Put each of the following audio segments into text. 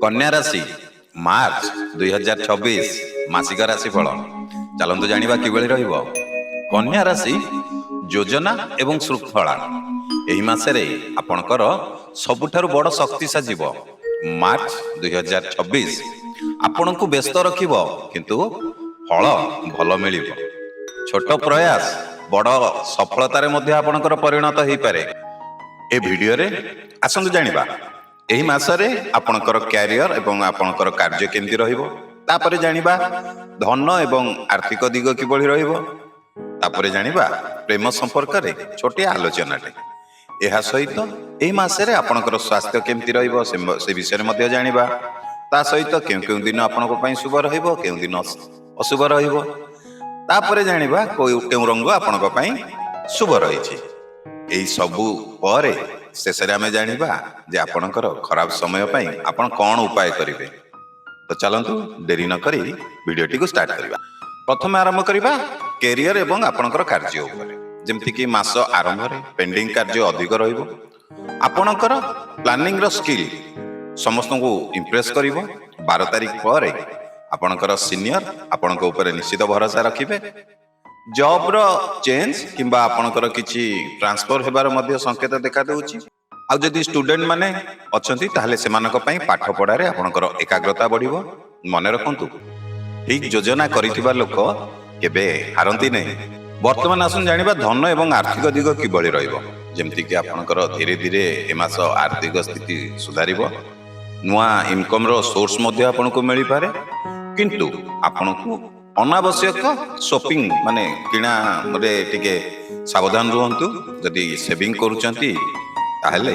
कन्या राशि मार्च 2026 मासिक राशिफल चलतु जानिबा किभଳି ରହିବ। कन्या राशि योजना एवं श्रृंखला एही मासरे आपणकर सबुठारु बड़ शक्ति साजिब। मार्च 2026 आपणको व्यस्त रखिब किंतु फल भल मिलिब। छोट प्रयास बड़ सफलतारे मध्ये आपणकर परिणत होई पारे। ए वीडियो रे आसंतु जानिबा एही मासरे आपणकर कैरियर एवं आपणकर कार्य केमती रहिबो। तापरे जानिबा धन एवं आर्थिक दिग किभଳି रहिबो। तापरे जानिबा प्रेम संपर्क रे छोटे आलोचनाटे। एहा सहित एही मासरे आपणकर स्वास्थ्य केमती रहिबो से विषय मध्ये जानिबा। ता सहित केउ दिन आपणको पई शुभ रहिबो केउ दिन अशुभ रहिबो। तापरे जानिबा केउ रंग आपणको पई शुभ रहिछि। एही सबु परे शेषरे आमे जानिबा जे आपणकर खराब समय पई आपण कोन उपाय करिवे। तो चलंतु देरी न करी वीडियोटी को स्टार्ट करिबा। प्रथम आरंभ करिबा कैरियर एवं आपणकर कार्य उपरे। जेमति कि मास आरंभ रे पेंडिंग कार्य अधिक रहिबो। आपणकर प्लानिंग रो स्किल समस्त को इंप्रेस करिवो। 12 तारिख परे आपणकर सीनियर आपणको ऊपर निश्चित भरोसा रखिबे। जॉब रो चेंज किंबा आपणकर किछि ट्रांसफर हेबार मध्ये संकेत देखा दउछि। आ जदि स्टूडेंट माने अछंती ताहले सेमानक पई पाठ पढारे आपणकर एकाग्रता बढ़िबो। मने रखंतु ठीक योजना करिथिबा लोक केबे हारंती नै। वर्तमान आसन जानिबा धन एवं आर्थिक दिग किभଳି रहिबो। जेमति कि आपणकर धीरे धीरे ए मास आर्थिक स्थिति सुधारिबो। नुआ इनकम रो सोर्स मध्ये आपणको मिलि पारे किंतु आपणको अनावश्यक शॉपिंग माने किना रे टिके सावधान रुहंतु। जदि सेविंग करूचंती ताहले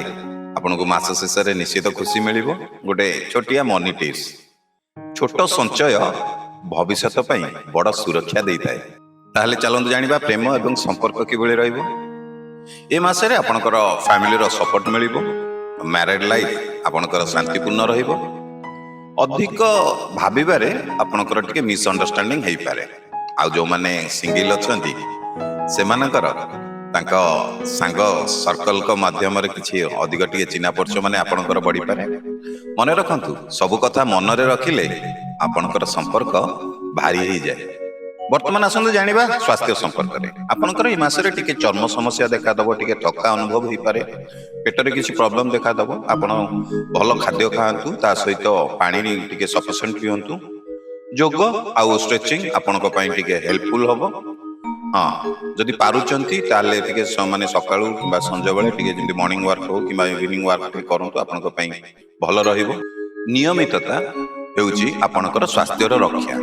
आपनको मास शेष रे निश्चित खुशी मिलिबो। गोटे छोटिया मनी टिप्स छोट संचय भविष्यत पई बड़ सुरक्षा देइताय। ताहले चलंतु जानिबा प्रेम एवं संपर्क किभଳି रहइबो। ए मासरे आपनकर फैमिली रो सपोर्ट मिलिबो। मैरिड लाइफ आपनकर शांतिपूर्ण रहिबो। अधिक भाबिबारे आपनकर टिके मिसअंडरस्टैंडिंग हेई पारे। आ जो माने सिंगल अछंती सेमानकर तांका सांग सर्कल को माध्यम रे किछि अधिक टिके चिन्हा परिचय माने आपनकर बढ़ी पारे। मने रखंतु सब कथा मन रे रखिले आपनकर संपर्क भारी हेई जाय। वर्तमान आसंतु जानिबा स्वास्थ्य संपर्क रे। आपनकर ए मासरे टिके चर्म समस्या देखा दबो। टिके थका अनुभव होई पारे। पेट रे किछि प्रॉब्लम देखा दबो। आपण भल खाद्य खाआंतु। ता सहित पानी टिके सफिशिएंट पियंतु। जोग आ स्ट्रेचिंग आपनको पई टिके हेल्पफुल हबो। हां जदि पारुचंती ताले टिके माने सकाळू किबा संजे बेले टिके जेंति मॉर्निंग वर्क हो किबा इवनिंग वर्क टिके करंतु आपनको पई भल रहिबो। नियमितता हेउची आपनकर स्वास्थ्य रो रक्षा।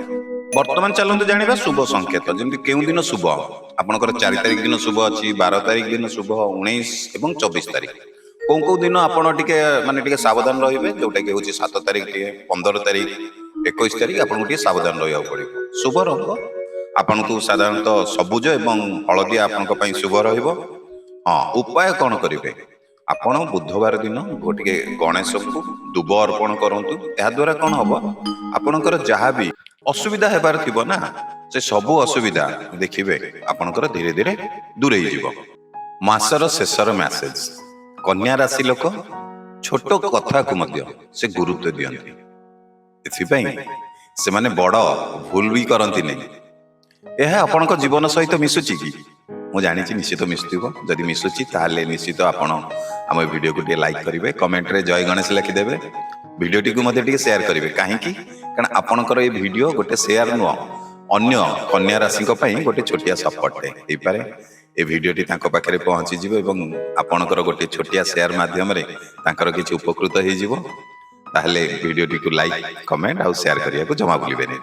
वर्तमान चलंतु जानिबा शुभ संकेत। जेंति केउ दिन शुभ आपनकर 4 तारिख दिन शुभ अछि। 12 तारिख दिन शुभ 19 एवं 24 तारिख को दिन आपण टिके माने टिके सावधान रहिबे। जोटा कि होची 7 तारिख टिके 15 तारिख 21 तारिख आपण टिके सावधान रहिया पड़िबो। शुभ रंग आपनको साधारणतः सबुज एवं हलदिया आपनको पई शुभ रहिबो। हां उपाय कोन करिवे आपण बुधवार दिन गोटिके गणेश को दुब अर्पण करंतु। एहा द्वारा कोन हबो आपनकर जहा भी असुविधा हेबार थिबो ना से सबु असुविधा देखिबे आपनकर धीरे धीरे दूर ही जीवो। मासर शेषर मेसेज कन्या राशि लोक छोट कथा को मध्य से गुरुत्व दियंती। एथि पई से माने बड़ भूल भी करंती नै। एहा आपनकर जीवन सहित मिसुची कि मु जानिछि निश्चित मिसुथिबो। जदि मिसुची ताले निश्चित आपण हम वीडियो को टे लाइक करिवे। कमेंट रे जय गणेश लिखि देबे। वीडियोटी को मते टिके शेयर करिवे। काहेकि कारण आपनकर ए वीडियो गोटे शेयर नुआ अन्य कन्या राशि को पई गोटे छोटिया सपोर्ट हे पारे। ए वीडियोटी तांको पाखरे पहुंची जिवो एवं आपनकर गोटे छोटिया शेयर माध्यम रे तांकर किछि उपकृत हे जिवो। ताहले वीडियोटी को लाइक कमेंट आ शेयर करिया को जमा भूलिबे नै।